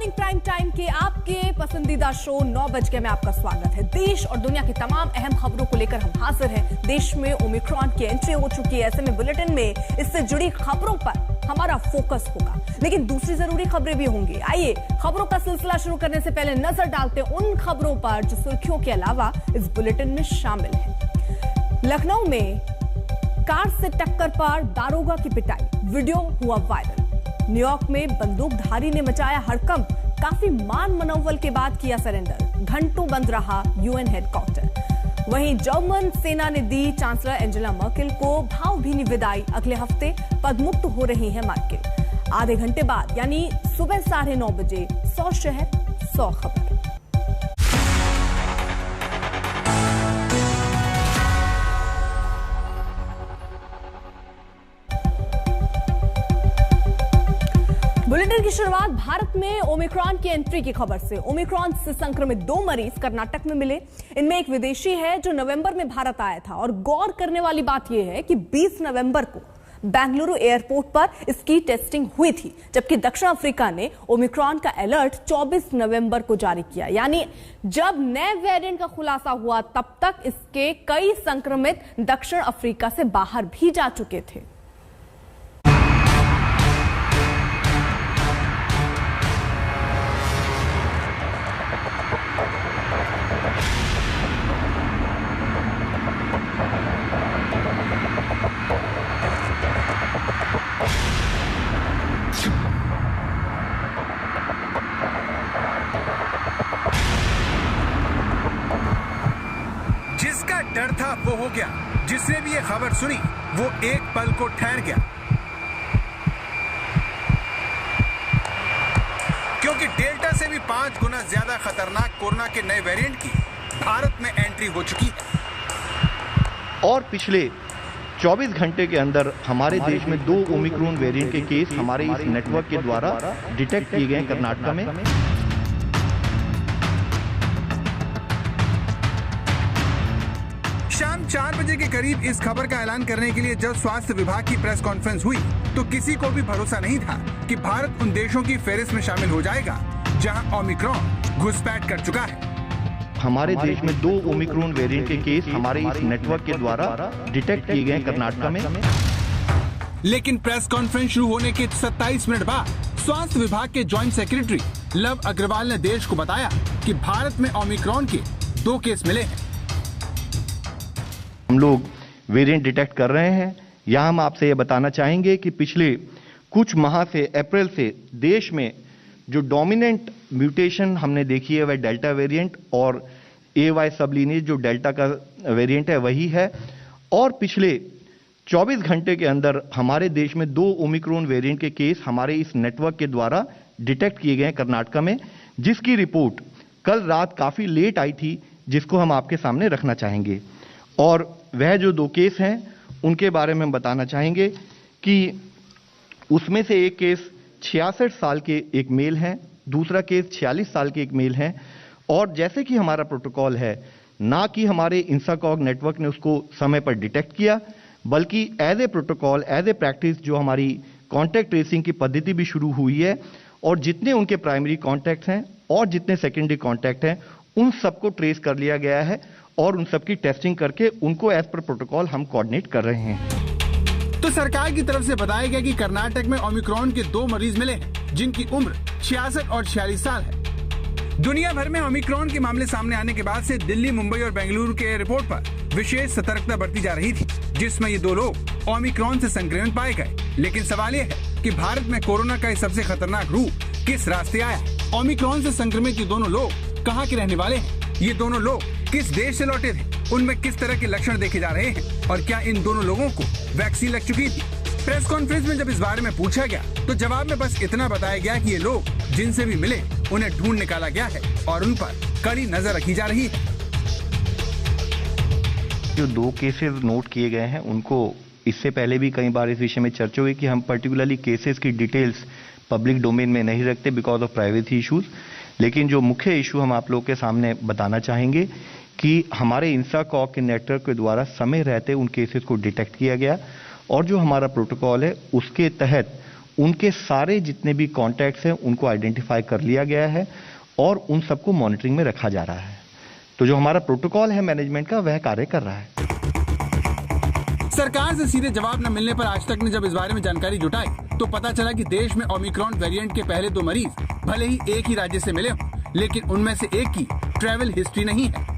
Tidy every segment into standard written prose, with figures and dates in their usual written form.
Morning prime time के आपके पसंदीदा शो 9 बज के में आपका स्वागत है। देश और दुनिया की तमाम अहम खबरों को लेकर हम हाजिर हैं। देश में ओमिक्रॉन की एंट्री हो चुकी है, ऐसे में बुलेटिन में इससे जुड़ी खबरों पर हमारा फोकस होगा, लेकिन दूसरी जरूरी खबरें भी होंगी। आइए खबरों का सिलसिला शुरू करने से पहले नजर डालते हैं उन खबरों पर जो सुर्खियों के अलावा इस बुलेटिन में शामिल है। लखनऊ में कार से टक्कर पर दारोगा की पिटाई, वीडियो हुआ वायरल। न्यूयॉर्क में बंदूकधारी ने मचाया हड़कंप, काफी मान मनोबल के बाद किया सरेंडर। घंटों बंद रहा यूएन हेडक्वार्टर। वहीं जर्मन सेना ने दी चांसलर एंजेला मर्केल को भावभीनी विदाई। अगले हफ्ते पदमुक्त हो रही हैं मर्केल। आधे घंटे बाद यानी सुबह 9:30 बजे 100 शहर 100 खबर। बुलेटिन की शुरुआत भारत में ओमिक्रॉन की एंट्री की खबर से। ओमिक्रॉन से संक्रमित 2 मरीज कर्नाटक में मिले। इनमें एक विदेशी है जो नवंबर में भारत आया था, और गौर करने वाली बात यह है कि 20 नवंबर को बेंगलुरु एयरपोर्ट पर इसकी टेस्टिंग हुई थी, जबकि दक्षिण अफ्रीका ने ओमिक्रॉन का अलर्ट 24 नवंबर को जारी किया। यानी जब नए वेरिएंट का खुलासा हुआ तब तक इसके कई संक्रमित दक्षिण अफ्रीका से बाहर भी जा चुके थे। डर था वो हो गया, जिसने भी ये खबर सुनी वो एक पल को ठहर गया, क्योंकि डेल्टा से भी 5 गुना ज्यादा खतरनाक कोरोना के नए वेरिएंट की भारत में एंट्री हो चुकी है। और पिछले 24 घंटे के अंदर हमारे देश में 2 ओमिक्रॉन वेरिएंट के केस हमारे इस नेटवर्क के द्वारा डिटेक्ट किए गए कर्नाटक में। शाम 4 बजे के करीब इस खबर का ऐलान करने के लिए जब स्वास्थ्य विभाग की प्रेस कॉन्फ्रेंस हुई तो किसी को भी भरोसा नहीं था कि भारत उन देशों की फेहरिस्त में शामिल हो जाएगा जहां ओमिक्रॉन घुसपैठ कर चुका है। हमारे देश में 2 ओमिक्रॉन वेरिएंट के केस हमारे इस नेटवर्क के द्वारा डिटेक्ट किए गए कर्नाटक में। लेकिन प्रेस कॉन्फ्रेंस शुरू होने के 27 मिनट बाद स्वास्थ्य विभाग के ज्वाइंट सेक्रेटरी लव अग्रवाल ने देश को बताया कि भारत में ओमिक्रॉन के 2 केस मिले हैं। हम लोग वेरिएंट डिटेक्ट कर रहे हैं। यहाँ हम आपसे ये बताना चाहेंगे कि पिछले कुछ माह से, अप्रैल से देश में जो डोमिनेंट म्यूटेशन हमने देखी है वह डेल्टा वेरिएंट और AY सबलिनेज जो डेल्टा का वेरिएंट है वही है। और पिछले 24 घंटे के अंदर हमारे देश में 2 ओमिक्रॉन वेरिएंट के केस हमारे इस नेटवर्क के द्वारा डिटेक्ट किए गए कर्नाटक में, जिसकी रिपोर्ट कल रात काफ़ी लेट आई थी, जिसको हम आपके सामने रखना चाहेंगे। और वह जो 2 केस हैं उनके बारे में हम बताना चाहेंगे कि उसमें से एक केस 66 साल के एक मेल है, दूसरा केस 46 साल के एक मेल है। और जैसे कि हमारा प्रोटोकॉल है, ना कि हमारे इंसाकॉग नेटवर्क ने उसको समय पर डिटेक्ट किया, बल्कि as a protocol, as a practice जो हमारी कॉन्टैक्ट ट्रेसिंग की पद्धति भी शुरू हुई है, और जितने उनके प्राइमरी कॉन्टैक्ट हैं और जितने सेकेंडरी कॉन्टैक्ट हैं उन सबको ट्रेस कर लिया गया है और उन सबकी टेस्टिंग करके उनको एज पर प्रोटोकॉल हम कोऑर्डिनेट कर रहे हैं। तो सरकार की तरफ से बताया गया कि कर्नाटक में ओमिक्रॉन के 2 मरीज मिले हैं, जिनकी उम्र 66 और 46 साल है। दुनिया भर में ओमिक्रॉन के मामले सामने आने के बाद से दिल्ली, मुंबई और बेंगलुरु के एयरपोर्ट पर विशेष सतर्कता बरती जा रही थी, जिसमें ये 2 लोग ओमिक्रॉन से संक्रमित पाए गए। लेकिन सवाल यह है कि भारत में कोरोना का सबसे खतरनाक रूप किस रास्ते आया। ओमिक्रॉन से संक्रमित ये दोनों लोग कहाँ के रहने वाले हैं, ये दोनों लोग किस देश से लौटे थे, उनमें किस तरह के लक्षण देखे जा रहे हैं, और क्या इन दोनों लोगों को वैक्सीन लग चुकी थी। प्रेस कॉन्फ्रेंस में जब इस बारे में पूछा गया तो जवाब में बस इतना बताया गया कि ये लोग जिनसे भी मिले उन्हें ढूंढ निकाला गया है और उन पर कड़ी नजर रखी जा रही है। जो 2 केसेस नोट किए गए हैं उनको इससे पहले भी कई बार इस विषय में चर्चा हुई कि हम पर्टिकुलरली केसेस की डिटेल्स पब्लिक डोमेन में नहीं रखते बिकॉज ऑफ प्राइवेसी इश्यूज। लेकिन जो मुख्य इशू हम आप लोगों के सामने बताना चाहेंगे कि हमारे इंसाकॉग के नेटवर्क के द्वारा समय रहते उन केसेस को डिटेक्ट किया गया, और जो हमारा प्रोटोकॉल है उसके तहत उनके सारे जितने भी कॉन्टैक्ट्स हैं उनको आइडेंटिफाई कर लिया गया है और उन सबको मॉनिटरिंग में रखा जा रहा है। तो जो हमारा प्रोटोकॉल है मैनेजमेंट का वह कार्य कर रहा है। सरकार से सीधे जवाब न मिलने पर आज तक ने जब इस बारे में जानकारी जुटाई तो पता चला कि देश में ओमिक्रॉन वेरिएंट के पहले 2 मरीज भले ही एक ही राज्य से मिले हों, लेकिन उनमें से एक की ट्रैवल हिस्ट्री नहीं है।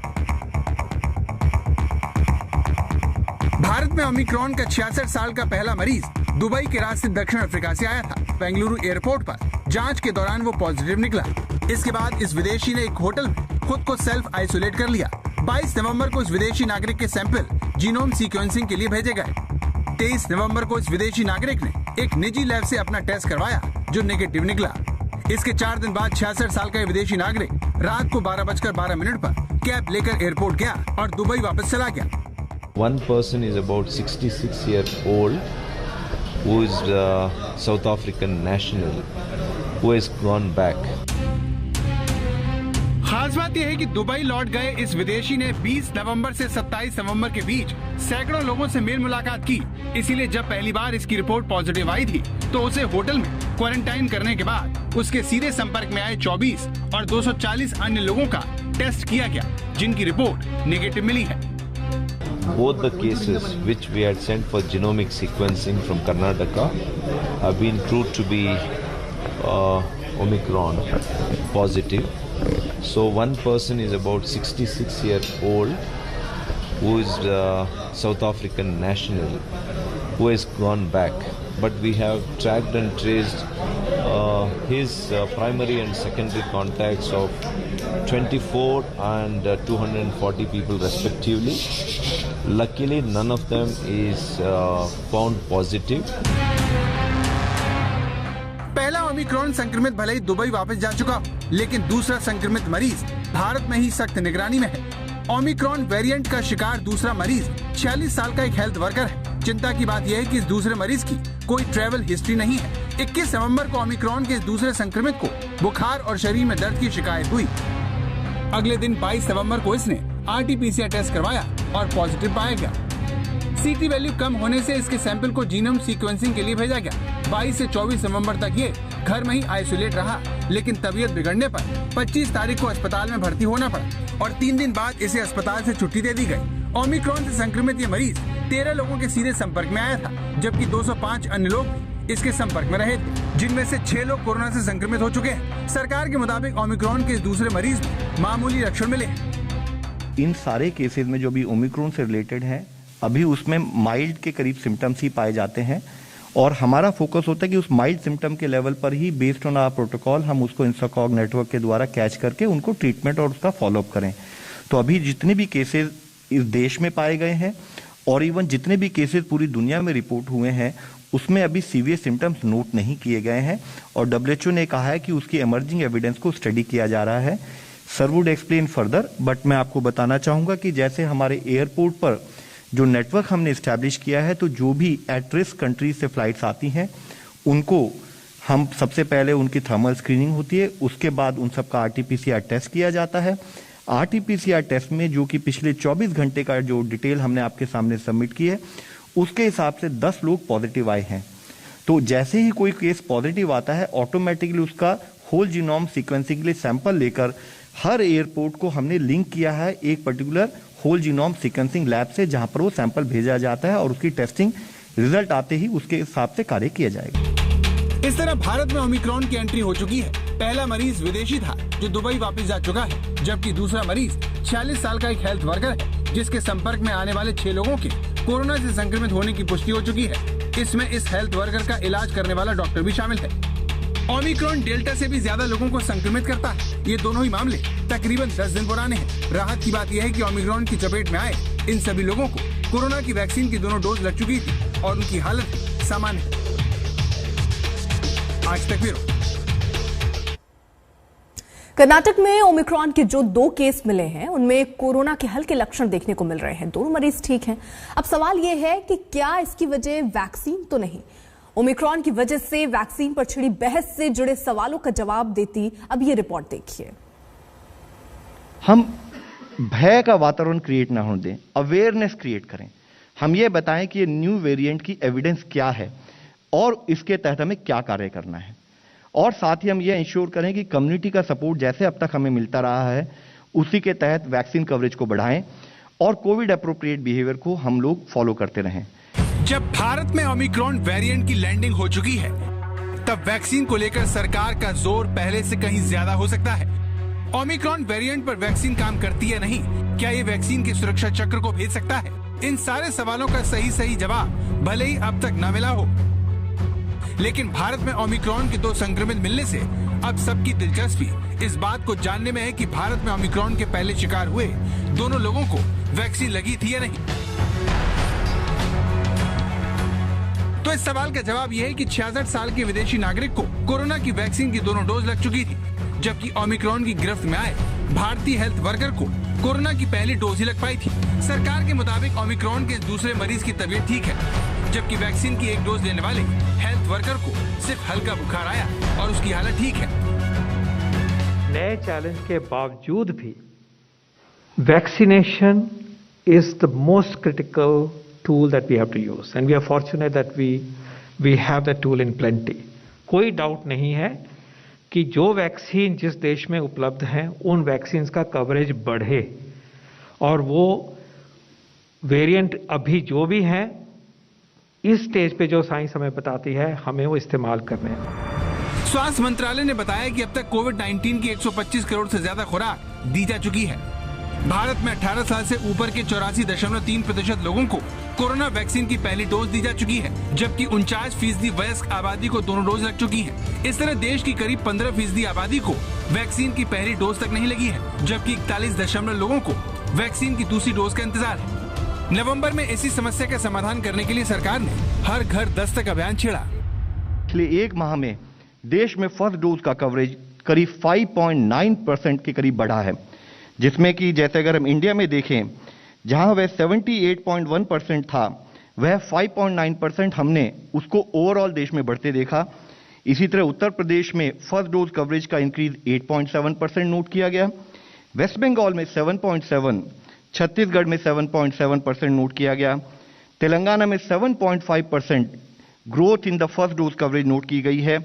भारत में ओमिक्रॉन का 66 साल का पहला मरीज दुबई के रास्ते दक्षिण अफ्रीका से आया था। बेंगलुरु एयरपोर्ट पर जांच के दौरान वो पॉजिटिव निकला। इसके बाद इस विदेशी ने एक होटल में खुद को सेल्फ आइसोलेट कर लिया। 22 नवंबर को इस विदेशी नागरिक के सैंपल जीनोम सीक्वेंसिंग के लिए भेजे गए। 23 नवंबर को इस विदेशी नागरिक ने एक निजी लैब से अपना टेस्ट करवाया जो नेगेटिव निकला। इसके 4 दिन बाद 66 साल का विदेशी नागरिक रात को 12:12 पर कैब लेकर एयरपोर्ट गया और दुबई वापस चला गया। One person is about 66-year-old who is South African national who has gone back. खास बात यह है कि दुबई लौट गए इस विदेशी ने 20 नवंबर से 27 नवंबर के बीच सैकड़ों लोगों से मेल मुलाकात की। इसीलिए जब पहली बार इसकी रिपोर्ट पॉजिटिव आई थी तो उसे होटल में क्वारंटाइन करने के बाद उसके सीधे संपर्क में आए 24 और 240 अन्य लोगों का टेस्ट किया गया जिनकी रिपोर्ट नेगेटिव मिली है। Both the cases which we had sent for genomic sequencing from Karnataka have been proved to be Omicron positive. So one person is about 66-year-old who is South African national who has gone back. But we have tracked and traced his primary and secondary contacts of 24 and 240 people respectively. Luckily, none of them is found positive. पहला Omicron संक्रमित भले ही Dubai वापस जा चुका, लेकिन दूसरा संक्रमित मरीज भारत में ही सख्त निगरानी में है। ओमिक्रॉन वेरिएंट का शिकार दूसरा मरीज 46 साल का एक हेल्थ वर्कर है। चिंता की बात यह है कि इस दूसरे मरीज की कोई ट्रैवल हिस्ट्री नहीं है। 21 नवंबर को ओमिक्रॉन के इस दूसरे संक्रमित को बुखार और शरीर में दर्द की शिकायत हुई। अगले दिन 22 नवंबर को इसने RT-PCR टेस्ट करवाया और पॉजिटिव पाया गया। CT वैल्यू कम होने से इसके सैंपल को जीनोम सीक्वेंसिंग के लिए भेजा गया। 22 से 24 नवंबर तक ये घर में ही आइसोलेट रहा, लेकिन तबीयत बिगड़ने पर 25 तारीख को अस्पताल में भर्ती होना पड़ा और 3 दिन बाद इसे अस्पताल से छुट्टी दे दी गई। ओमिक्रॉन से संक्रमित ये मरीज 13 लोगों के सीधे संपर्क में आया था, जबकि 205 अन्य लोग इसके संपर्क में रहे थे, जिनमें से 6 लोग कोरोना से संक्रमित हो चुके हैं। सरकार के मुताबिक ओमिक्रॉन के इस दूसरे मरीज में मामूली लक्षण मिले। इन सारे केसेस में जो भी ओमिक्रॉन से रिलेटेड हैं, अभी उसमें माइल्ड के करीब सिम्टम्स ही पाए जाते हैं और हमारा फोकस होता है कि उस माइल्ड सिम्टम के लेवल पर ही बेस्ड ऑन आवर प्रोटोकॉल हम उसको इंस्टाकॉग नेटवर्क के द्वारा कैच करके उनको ट्रीटमेंट और उसका फॉलोअप करें। तो अभी जितने भी केसेस इस देश में पाए गए हैं और इवन जितने भी केसेस पूरी दुनिया में रिपोर्ट हुए हैं उसमें अभी सीवियर सिम्टम्स नोट नहीं किए गए हैं और WHO ने कहा है कि उसकी इमर्जिंग एविडेंस को स्टडी किया जा रहा है। Sir would explain further, but मैं आपको बताना चाहूंगा कि जैसे हमारे एयरपोर्ट पर जो नेटवर्क हमने इस्टेब्लिश किया है, तो जो भी एट रिस्क कंट्रीज से फ्लाइट्स आती हैं उनको हम सबसे पहले उनकी थर्मल स्क्रीनिंग होती है, उसके बाद उन सबका RT-PCR टेस्ट किया जाता है। RT-PCR टेस्ट में जो कि पिछले 24 घंटे का जो डिटेल हमने आपके सामने सबमिट की है उसके हिसाब से 10 लोग पॉजिटिव आए हैं। तो जैसे ही कोई केस पॉजिटिव आता है ऑटोमेटिकली उसका होल जीनोम सीक्वेंसिंग के लिए सैंपल लेकर हर एयरपोर्ट को हमने लिंक किया है एक particular whole genome sequencing lab से, जहां पर वो सैंपल भेजा जाता है और उसकी टेस्टिंग रिजल्ट आते ही उसके हिसाब से कार्य किया जाएगा। इस तरह भारत में ओमिक्रॉन की एंट्री हो चुकी है। पहला मरीज विदेशी था जो दुबई वापस जा चुका है, जबकि दूसरा मरीज 46 साल का एक हेल्थ वर्कर है जिसके संपर्क में आने वाले 6 लोगों के कोरोना से संक्रमित होने की पुष्टि हो चुकी है। इसमें इस हेल्थ वर्कर का इलाज करने वाला डॉक्टर भी शामिल है। ओमिक्रॉन डेल्टा से भी ज्यादा लोगों को संक्रमित करता है। ये दोनों ही मामले तकरीबन 10 दिन पुराने हैं। राहत की बात यह है कि ओमिक्रॉन की चपेट में आए इन सभी लोगों को कोरोना की वैक्सीन की दोनों डोज लग चुकी थी और उनकी हालत सामान्य है। आज तक ब्यूरो। कर्नाटक में ओमिक्रॉन के जो 2 केस मिले हैं उनमें कोरोना के हल्के लक्षण देखने को मिल रहे हैं। दोनों मरीज ठीक हैं। अब सवाल यह है कि क्या इसकी वजह वैक्सीन तो नहीं? ओमिक्रॉन की वजह से वैक्सीन पर छिड़ी बहस से जुड़े सवालों का जवाब देती अब ये रिपोर्ट देखिए। हम भय का वातावरण क्रिएट ना होने दें, अवेयरनेस क्रिएट करें। हम ये बताएं कि ये न्यू वेरिएंट की एविडेंस क्या है और इसके तहत हमें क्या कार्य करना है, और साथ ही हम ये इंश्योर करें कि कम्युनिटी का सपोर्ट जैसे अब तक हमें मिलता रहा है उसी के तहत वैक्सीन कवरेज को बढ़ाएं और कोविड अप्रोप्रिएट बिहेवियर को हम लोग फॉलो करते रहें। जब भारत में ओमिक्रॉन वेरिएंट की लैंडिंग हो चुकी है, तब वैक्सीन को लेकर सरकार का जोर पहले से कहीं ज्यादा हो सकता है। ओमिक्रॉन वेरिएंट पर वैक्सीन काम करती है नहीं, क्या ये वैक्सीन के सुरक्षा चक्र को भेज सकता है? इन सारे सवालों का सही जवाब भले ही अब तक न मिला हो, लेकिन भारत में ओमिक्रॉन के 2 संक्रमित मिलने से अब सबकी दिलचस्पी इस बात को जानने में है कि भारत में ओमिक्रॉन के पहले शिकार हुए दोनों लोगों को वैक्सीन लगी थी या नहीं। तो इस सवाल का जवाब यह है कि 66 साल के विदेशी नागरिक को कोरोना की वैक्सीन की दोनों डोज लग चुकी थी, जबकि ओमिक्रॉन की गिरफ्त में आए भारतीय हेल्थ वर्कर को कोरोना की पहली डोज ही लग पाई थी। सरकार के मुताबिक ओमिक्रॉन के दूसरे मरीज की तबीयत ठीक है, जबकि वैक्सीन की 1 डोज लेने वाले हेल्थ वर्कर को सिर्फ हल्का बुखार आया और उसकी हालत ठीक है। नए चैलेंज के बावजूद भी vaccination is the most critical tool that we have to use, and we are fortunate that we have that tool in plenty. कोई डाउट नहीं है कि जो वैक्सीन जिस देश में उपलब्ध हैं उन वैक्सीन्स का कवरेज बढ़े, और वो वेरिएंट अभी जो भी हैं इस स्टेज पे जो साइंस हमें बताती है हमें वो इस्तेमाल करने हैं। स्वास्थ्य मंत्रालय ने बताया कि अब तक कोविड-19 की 125 करोड़ से ज्यादा खुराक दी जा चुकी है। भारत में 18 साल से ऊपर के 84.3% लोगों को कोरोना वैक्सीन की पहली डोज दी जा चुकी है, जबकि 49% वयस्क आबादी को दोनों डोज लग चुकी है। इस तरह देश की करीब 15% आबादी को वैक्सीन की पहली डोज तक नहीं लगी है, जबकि 41 लोगों को वैक्सीन की दूसरी डोज का इंतजार है। नवंबर में इसी समस्या का समाधान करने के लिए सरकार ने हर घर दस्तक अभियान छेड़ा। पिछले 1 माह में देश में फर्स्ट डोज का कवरेज करीब 5.9% के करीब बढ़ा है, जिसमें कि जैसे अगर हम इंडिया में देखें जहां वह 78.1% था, वह 5.9% हमने उसको ओवरऑल देश में बढ़ते देखा। इसी तरह उत्तर प्रदेश में फर्स्ट डोज कवरेज का इंक्रीज 8.7% नोट किया गया, वेस्ट बंगाल में 7.7, छत्तीसगढ़ में 7.7% नोट किया गया, तेलंगाना में 7.5% growth in the first dose coverage note की गई है,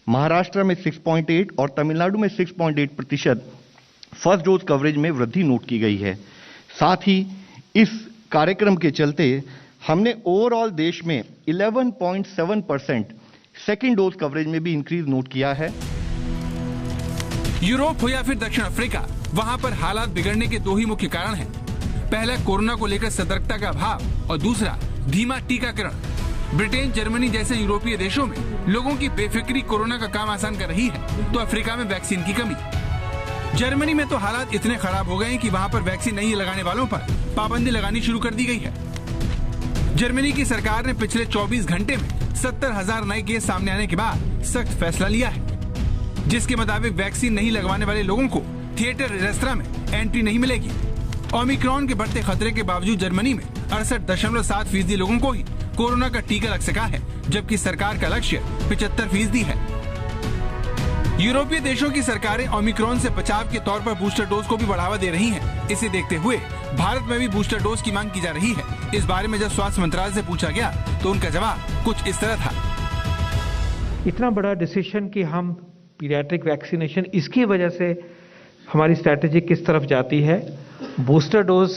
महाराष्ट्र में 6.8 और तमिलनाडु में 6.8% फर्स्ट डोज कवरेज में वृद्धि नोट की गई है। साथ ही इस कार्यक्रम के चलते हमने ओवरऑल देश में 11.7% सेकेंड डोज कवरेज में भी इंक्रीज नोट किया है। यूरोप हो या फिर दक्षिण अफ्रीका, वहां पर हालात बिगड़ने के 2 ही मुख्य कारण हैं। पहला कोरोना को लेकर सतर्कता का अभाव और दूसरा धीमा टीकाकरण। ब्रिटेन, जर्मनी जैसे यूरोपीय देशों में लोगों की बेफिक्री कोरोना का काम आसान कर रही है, तो अफ्रीका में वैक्सीन की कमी। जर्मनी में तो हालात इतने खराब हो गए हैं कि वहां पर वैक्सीन नहीं लगाने वालों पर पाबंदी लगानी शुरू कर दी गई है। जर्मनी की सरकार ने पिछले 24 घंटे में 70,000 नए केस सामने आने के बाद सख्त फैसला लिया है, जिसके मुताबिक वैक्सीन नहीं लगवाने वाले लोगों को थिएटर, रेस्तरां में एंट्री नहीं मिलेगी। ओमिक्रॉन के बढ़ते खतरे के बावजूद जर्मनी में 68.7% लोगों को ही कोरोना का टीका लग सका है, जबकि सरकार का लक्ष्य 75% है। यूरोपीय देशों की सरकारें ओमिक्रॉन से बचाव के तौर पर बूस्टर डोज को भी बढ़ावा दे रही हैं। इसे देखते हुए भारत में भी बूस्टर डोज की मांग की जा रही है। इस बारे में जब स्वास्थ्य मंत्रालय से पूछा गया तो उनका जवाब कुछ इस तरह था। इतना बड़ा डिसीजन कि हम पीडियाट्रिक वैक्सीनेशन, इसकी वजह से हमारी स्ट्रैटेजी किस तरफ जाती है, बूस्टर डोज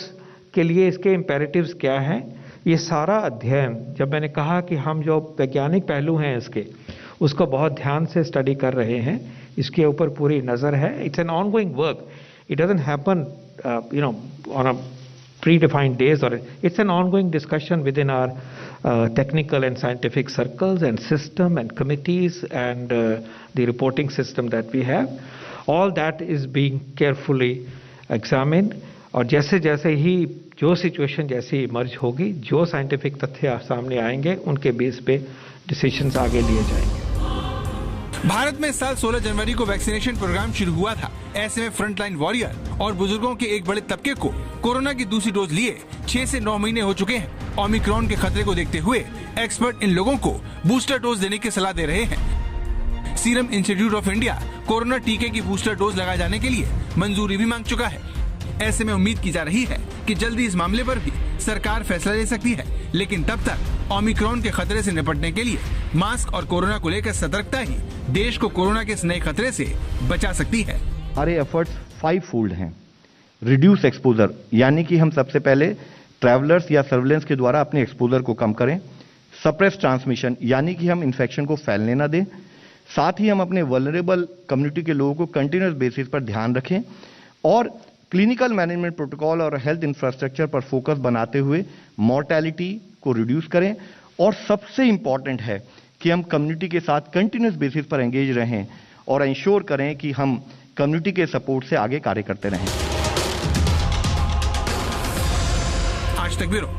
के लिए इसके इम्पेरेटिव्स क्या हैं, ये सारा अध्ययन, जब मैंने कहा कि हम जो वैज्ञानिक पहलू हैं इसके, उसको बहुत ध्यान से स्टडी कर रहे हैं, इसके ऊपर पूरी नज़र है। It's an ongoing work, it doesn't happen on a predefined days, or it's an ongoing discussion within our technical and scientific circles and system and committees and the reporting system that we have. All that is being carefully examined, और जैसे जैसे ही जो situation जैसी emerge होगी, जो scientific तथ्य सामने आएंगे, उनके बेस पे डिसीजंस आगे लिए जाएंगे। भारत में इस साल 16 जनवरी को वैक्सीनेशन प्रोग्राम शुरू हुआ था। ऐसे में फ्रंटलाइन वॉरियर और बुजुर्गों के एक बड़े तबके को कोरोना की दूसरी डोज लिए 6 से 9 महीने हो चुके हैं। ओमिक्रॉन के खतरे को देखते हुए एक्सपर्ट इन लोगों को बूस्टर डोज देने की सलाह दे रहे हैं। Serum institute of India corona टीके की बूस्टर डोज लगाए जाने के लिए मंजूरी भी मांग चुका है। ऐसे में उम्मीद की जा रही है कि जल्दी इस मामले पर भी सरकार फैसला ले सकती है, लेकिन तब तक ओमिक्रॉन के खतरे से निपटने के लिए मास्क और कोरोना को लेकर सतर्कता ही देश को कोरोना के इस नए खतरे से बचा सकती है। हमारे एफर्ट्स 5 फोल्ड हैं। रिड्यूस एक्सपोजर, यानी कि हम सबसे पहले ट्रैवलर्स या सर्विलेंस के द्वारा अपने एक्सपोजर को कम करें। सप्रेस ट्रांसमिशन, यानी कि हम इन्फेक्शन को फैलने ना दें। साथ ही हम अपने वल्नरेबल कम्युनिटी के लोगों को कंटिन्यूस बेसिस पर ध्यान रखें और क्लिनिकल मैनेजमेंट प्रोटोकॉल और हेल्थ इंफ्रास्ट्रक्चर पर फोकस बनाते हुए मॉर्टेलिटी को रिड्यूस करें। और सबसे इंपॉर्टेंट है कि हम कम्युनिटी के साथ कंटिन्यूस बेसिस पर एंगेज रहें और इंश्योर करें कि हम कम्युनिटी के सपोर्ट से आगे कार्य करते रहें। आज तक ब्यूरो।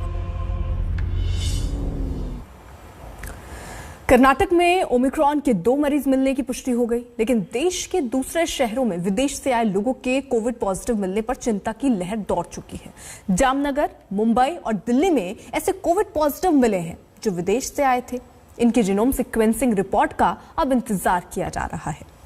कर्नाटक में ओमिक्रॉन के 2 मरीज मिलने की पुष्टि हो गई, लेकिन देश के दूसरे शहरों में विदेश से आए लोगों के कोविड पॉजिटिव मिलने पर चिंता की लहर दौड़ चुकी है। जामनगर, मुंबई और दिल्ली में ऐसे कोविड पॉजिटिव मिले हैं जो विदेश से आए थे। इनकी जीनोम सीक्वेंसिंग रिपोर्ट का अब इंतजार किया जा रहा है।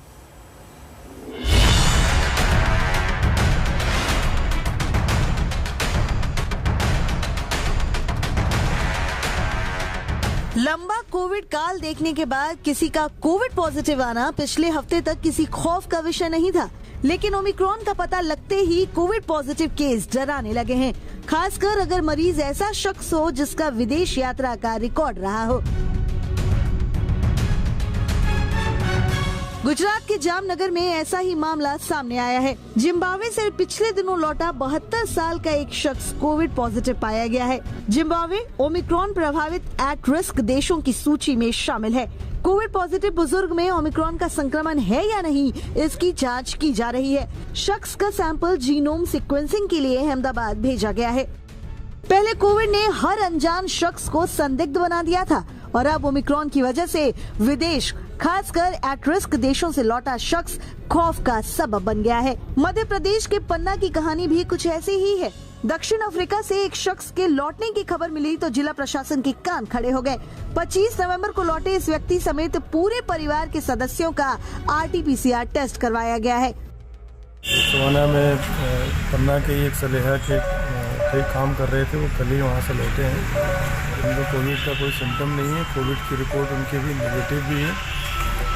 लंबा कोविड काल देखने के बाद किसी का कोविड पॉजिटिव आना पिछले हफ्ते तक किसी खौफ का विषय नहीं था, लेकिन ओमिक्रॉन का पता लगते ही कोविड पॉजिटिव केस डराने लगे हैं, खासकर अगर मरीज ऐसा शख्स हो जिसका विदेश यात्रा का रिकॉर्ड रहा हो। गुजरात के जामनगर में ऐसा ही मामला सामने आया है। जिम्बाब्वे से पिछले दिनों लौटा 72 साल का एक शख्स कोविड पॉजिटिव पाया गया है। जिम्बाब्वे ओमिक्रॉन प्रभावित एट रिस्क देशों की सूची में शामिल है। कोविड पॉजिटिव बुजुर्ग में ओमिक्रॉन का संक्रमण है या नहीं, इसकी जांच की जा रही है। शख्स का सैंपल जीनोम सीक्वेंसिंग के लिए अहमदाबाद भेजा गया है। पहले कोविड ने हर अनजान शख्स को संदिग्ध बना दिया था और अब ओमिक्रॉन की वजह से विदेश, खासकर एट रिस्क देशों से लौटा शख्स खौफ का सबब बन गया है। मध्य प्रदेश के पन्ना की कहानी भी कुछ ऐसी ही है। दक्षिण अफ्रीका से एक शख्स के लौटने की खबर मिली तो जिला प्रशासन के कान खड़े हो गए। 25 नवंबर को लौटे इस व्यक्ति समेत पूरे परिवार के सदस्यों का RT-PCR टेस्ट करवाया गया है। सोना में पन्ना के एक सलेहा के कई काम कर रहे थे, वो कल ही वहाँ से लौटे हैं। उनको कोविड का कोई सिम्टम नहीं है। कोविड की रिपोर्ट उनकी भी नेगेटिव भी है।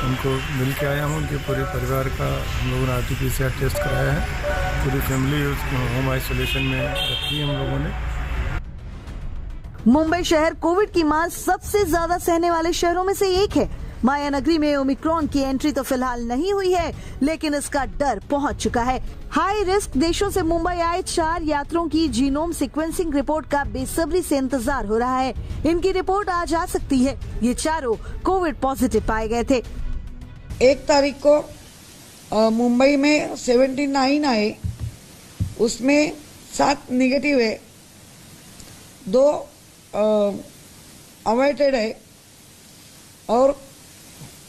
उनको मिल के आया हूँ। उनके पूरे परिवार का हम लोगों ने RT-PCR टेस्ट कराया है। पूरी फैमिली होम आइसोलेशन में रखी है हम लोगों ने। मुंबई शहर कोविड की मार सबसे ज्यादा सहने वाले शहरों में से एक है। माया नगरी में ओमिक्रॉन की एंट्री तो फिलहाल नहीं हुई है, लेकिन इसका डर पहुंच चुका है। हाई रिस्क देशों से मुंबई आए 4 यात्रियों की जीनोम सीक्वेंसिंग रिपोर्ट का बेसब्री से इंतजार हो रहा है। इनकी रिपोर्ट आज आ सकती है। ये चारों कोविड पॉजिटिव पाए गए थे। 1 तारीख को मुंबई में 79 आए, उसमें 7 निगेटिव है, 2 अवॉइडेड है और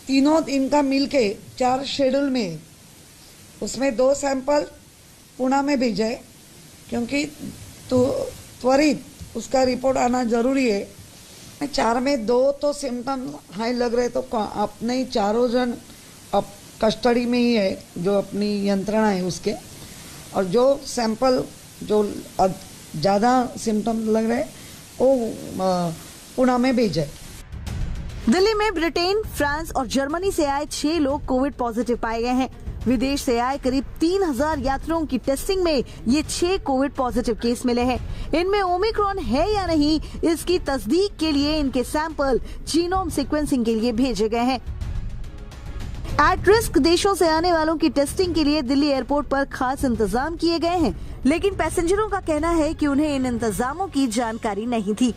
तीनों इनका मिलके 4 शेड्यूल में, उसमें 2 सैंपल पुणे में भेजे क्योंकि तो त्वरित उसका रिपोर्ट आना जरूरी है। 4 में 2 तो सिम्टम हाई लग रहे तो अपने ही 4 जन अब कस्टडी में ही है, जो अपनी यंत्रणा है उसके, और जो सैंपल जो ज़्यादा सिम्टम लग रहे वो पुणे में भेजे। दिल्ली में ब्रिटेन, फ्रांस और जर्मनी से आए 6 लोग कोविड पॉजिटिव पाए गए हैं। विदेश से आए करीब 3000 यात्रियों की टेस्टिंग में ये 6 कोविड पॉजिटिव केस मिले हैं। इनमें ओमिक्रॉन है या नहीं, इसकी तस्दीक के लिए इनके सैंपल जीनोम सीक्वेंसिंग के लिए भेजे गए हैं। एट रिस्क देशों से आने वालों की टेस्टिंग के लिए दिल्ली एयरपोर्ट पर खास इंतजाम किए गए हैं, लेकिन पैसेंजरों का कहना है कि उन्हें इन इंतजामों की जानकारी नहीं थी।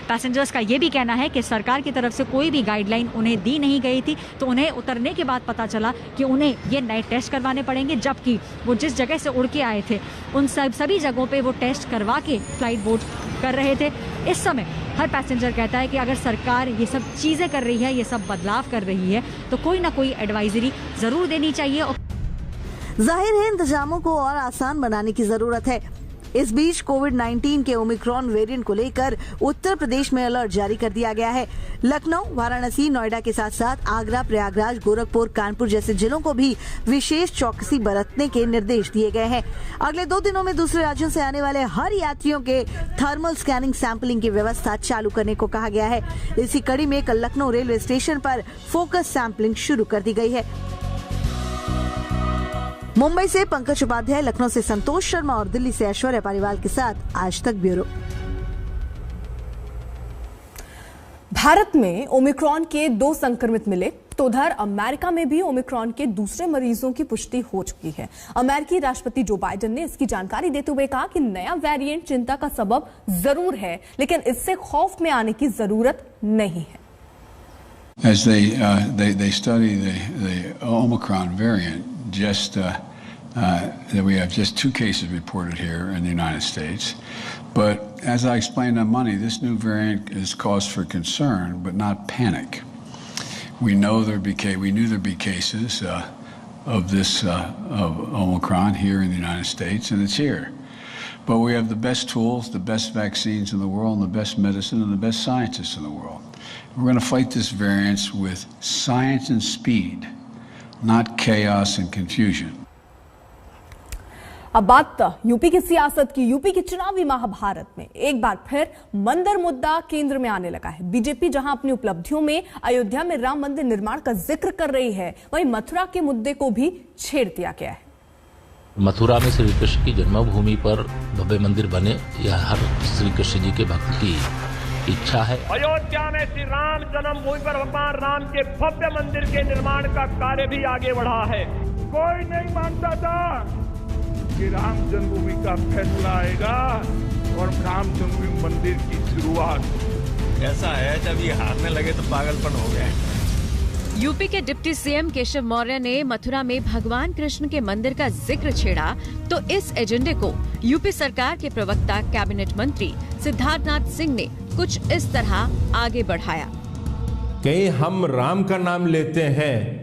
पैसेंजर्स का ये भी कहना है कि सरकार की तरफ से कोई भी गाइडलाइन उन्हें दी नहीं गई थी, तो उन्हें उतरने के बाद पता चला कि उन्हें ये नए टेस्ट करवाने पड़ेंगे, जबकि वो जिस जगह से उड़ के आए थे उन सभी जगहों पे वो टेस्ट करवा के फ्लाइट बोर्ड कर रहे थे। इस समय हर पैसेंजर कहता है कि अगर सरकार ये सब चीज़ें कर रही है, ये सब बदलाव कर रही है, तो कोई ना कोई एडवाइजरी ज़रूर देनी चाहिए। जाहिर है इंतजामों को और आसान बनाने की जरूरत है। इस बीच कोविड-19 के ओमिक्रॉन वेरिएंट को लेकर उत्तर प्रदेश में अलर्ट जारी कर दिया गया है। लखनऊ, वाराणसी, नोएडा के साथ साथ आगरा, प्रयागराज, गोरखपुर, कानपुर जैसे जिलों को भी विशेष चौकसी बरतने के निर्देश दिए गए हैं। अगले 2 दिनों में दूसरे राज्यों से आने वाले हर यात्रियों के थर्मल स्कैनिंग सैंपलिंग की व्यवस्था चालू करने को कहा गया है। इसी कड़ी में कल लखनऊ रेलवे स्टेशन पर फोकस सैंपलिंग शुरू कर दी गई है। मुंबई से पंकज उपाध्याय, लखनऊ से संतोष शर्मा और दिल्ली से ऐश्वर्या पारीवाल के साथ आज तक ब्यूरो। भारत में ओमिक्रॉन के 2 संक्रमित मिले तो उधर अमेरिका में भी ओमिक्रॉन के दूसरे मरीजों की पुष्टि हो चुकी है। अमेरिकी राष्ट्रपति जो बाइडेन ने इसकी जानकारी देते हुए कहा कि नया वेरिएंट चिंता का सबब जरूर है, लेकिन इससे खौफ में आने की जरूरत नहीं है। As they study the Omicron variant, that we have just 2 cases reported here in the United States. But as I explained on Monday, this new variant is cause for concern, but not panic. We knew there'd be cases of Omicron here in the United States, and it's here. But we have the best tools, the best vaccines in the world, and the best medicine, and the best scientists in the world. We're going to fight this variant with science and speed, not chaos and confusion. अब बात UP की सियासत की। UP की चुनावी महाभारत में एक बार फिर मंदिर मुद्दा केंद्र में आने लगा है। बीजेपी जहां अपनी उपलब्धियों में अयोध्या में राम मंदिर निर्माण का जिक्र कर रही है, वहीं मथुरा के मुद्दे को भी छेड़ दिया गया है। मथुरा में श्री कृष्ण की जन्मभूमि पर भव्य मंदिर बने, यह हर श्री कृष्ण जी के भक्त की इच्छा है। अयोध्या में श्री राम जन्मभूमि पर भगवान राम के भव्य मंदिर के निर्माण का कार्य भी आगे बढ़ा है। कोई नहीं मानता था कि राम जन्मभूमि का फैसला आएगा और राम जन्मभूमि मंदिर की शुरुआत। ऐसा है, जब ये हारने लगे तो पागलपन हो गया। यूपी के डिप्टी सीएम केशव मौर्य ने मथुरा में भगवान कृष्ण के मंदिर का जिक्र छेड़ा तो इस एजेंडे को यूपी सरकार के प्रवक्ता कैबिनेट मंत्री सिद्धार्थनाथ सिंह ने कुछ इस तरह आगे बढ़ाया। कहीं हम राम का नाम लेते हैं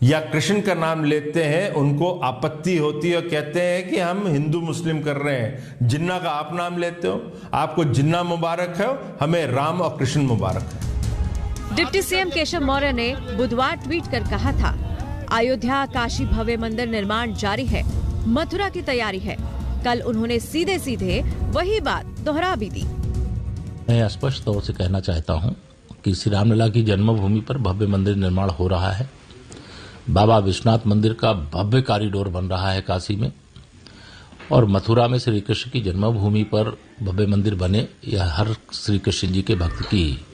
या कृष्ण का नाम लेते हैं, उनको आपत्ति होती है और कहते हैं कि हम हिंदू मुस्लिम कर रहे हैं। जिन्ना का आप नाम लेते हो, आपको जिन्ना मुबारक है, हमें राम और कृष्ण मुबारक है। डिप्टी सीएम केशव मौर्य ने बुधवार ट्वीट कर कहा था, अयोध्या काशी भव्य मंदिर निर्माण जारी है, मथुरा की तैयारी है। कल उन्होंने सीधे सीधे वही बात दोहरा भी दी। मैं स्पष्ट तौर से कहना चाहता हूं कि श्री रामलला की जन्मभूमि पर भव्य मंदिर निर्माण हो रहा है। बाबा विश्वनाथ मंदिर का भव्य कॉरिडोर बन रहा है काशी में, और मथुरा में श्री कृष्ण की जन्मभूमि पर भव्य मंदिर बने, यह हर श्री कृष्ण जी के भक्त की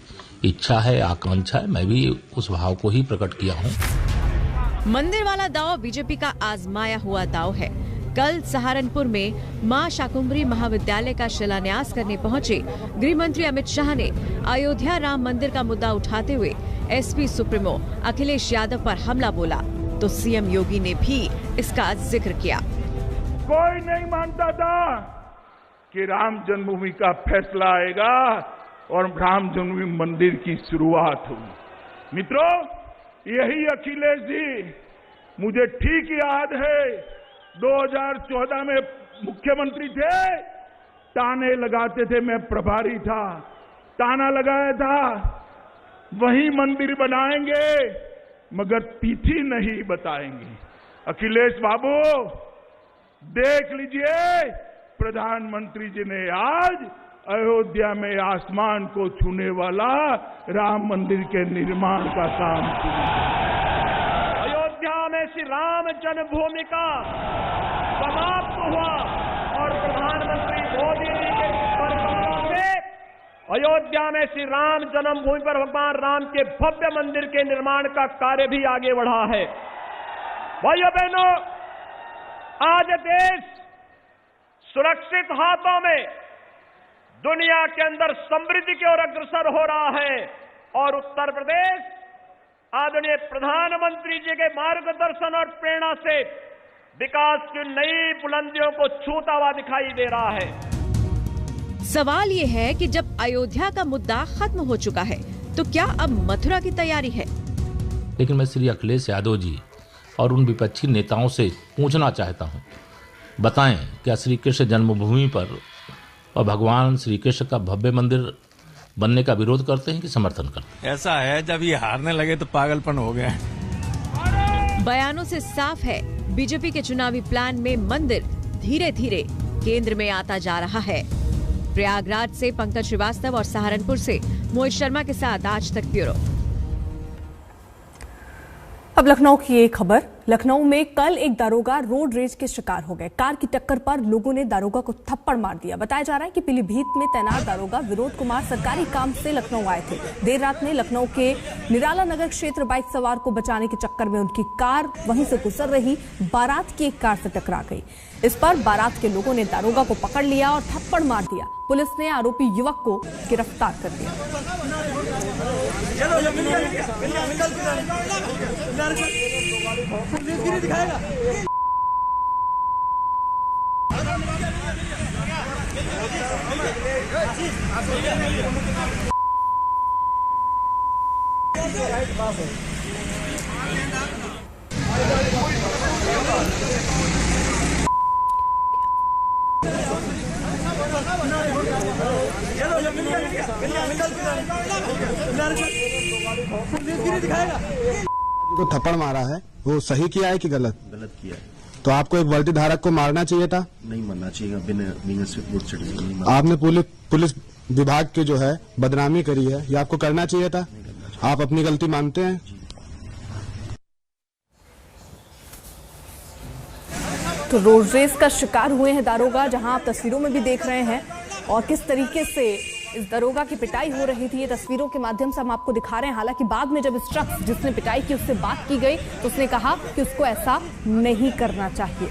इच्छा है, आकांक्षा है। मैं भी उस भाव को ही प्रकट किया हूं। मंदिर वाला दांव बीजेपी का आजमाया हुआ दांव है। कल सहारनपुर में मां शाकुंभरी महाविद्यालय का शिलान्यास करने पहुंचे गृह मंत्री अमित शाह ने अयोध्या राम मंदिर का मुद्दा उठाते हुए एसपी सुप्रीमो अखिलेश यादव पर हमला बोला तो सीएम योगी ने भी इसका जिक्र किया। कोई नहीं मानता था कि राम जन्मभूमि का फैसला आएगा और राम जन्मभूमि मंदिर की शुरुआत हुई। मित्रों, यही अखिलेश जी, मुझे ठीक याद है 2014 में मुख्यमंत्री थे, ताने लगाते थे, मैं प्रभारी था, ताना लगाया था वही मंदिर बनाएंगे मगर तिथि नहीं बताएंगे। अखिलेश बाबू देख लीजिए, प्रधानमंत्री जी ने आज अयोध्या में आसमान को छूने वाला राम मंदिर के निर्माण का काम किया। अयोध्या में श्री राम जन्मभूमि का समाप्त हुआ और प्रधानमंत्री मोदी जी के परिवारों से अयोध्या में श्री राम जन्मभूमि पर भगवान राम के भव्य मंदिर के निर्माण का कार्य भी आगे बढ़ा है। भाइयों बहनों, आज देश सुरक्षित हाथों में दुनिया के अंदर समृद्धि की ओर अग्रसर हो रहा है और उत्तर प्रदेश आदरणीय प्रधानमंत्री जी के मार्गदर्शन और प्रेरणा से विकास की नई बुलंदियों को छूता हुआ दिखाई दे रहा है। सवाल ये है कि जब अयोध्या का मुद्दा खत्म हो चुका है तो क्या अब मथुरा की तैयारी है? लेकिन मैं श्री अखिलेश यादव जी और उन विपक्षी नेताओं से पूछना चाहता हूं बताएं, क्या श्री कृष्ण जन्मभूमि पर और भगवान श्री कृष्ण का भव्य मंदिर बनने का विरोध करते हैं कि समर्थन करते हैं? ऐसा है, जब ये हारने लगे तो पागलपन हो गया। बयानों से साफ है, बीजेपी के चुनावी प्लान में मंदिर धीरे धीरे केंद्र में आता जा रहा है। प्रयागराज से पंकज श्रीवास्तव और सहारनपुर से मोहित शर्मा के साथ आज तक ब्यूरो। अब लखनऊ की एक खबर। लखनऊ में कल एक दारोगा रोड रेज के शिकार हो गए। कार की टक्कर पर लोगों ने दारोगा को थप्पड़ मार दिया। बताया जा रहा है कि पीलीभीत में तैनात दारोगा विनोद कुमार सरकारी काम से लखनऊ आए थे। देर रात में लखनऊ के निराला नगर क्षेत्र बाइक सवार को बचाने के चक्कर में उनकी कार वहीं से गुजर रही बारात की एक कार से टकरा गई। इस पर बारात के लोगों ने दारोगा को पकड़ लिया और थप्पड़ मार दिया। पुलिस ने आरोपी युवक को गिरफ्तार कर लिया। को थप्पड़ मारा है, वो सही किया है कि गलत? गलत किया है। तो आपको एक वर्दी धारक को मारना चाहिए था? नहीं मारना चाहिए, बिना आपने पुलिस विभाग के जो है बदनामी करी है, ये आपको करना चाहिए था? आप अपनी गलती मानते हैं? तो रोड रेस का शिकार हुए हैं दारोगा, जहां आप तस्वीरों में भी देख रहे हैं और किस तरीके से इस दरोगा की पिटाई हो रही थी। ये तस्वीरों के माध्यम से हम आपको दिखा रहे हैं। हालांकि बाद में जब इस शख्स जिसने पिटाई की उससे बात की गई तो उसने कहा कि उसको ऐसा नहीं करना चाहिए।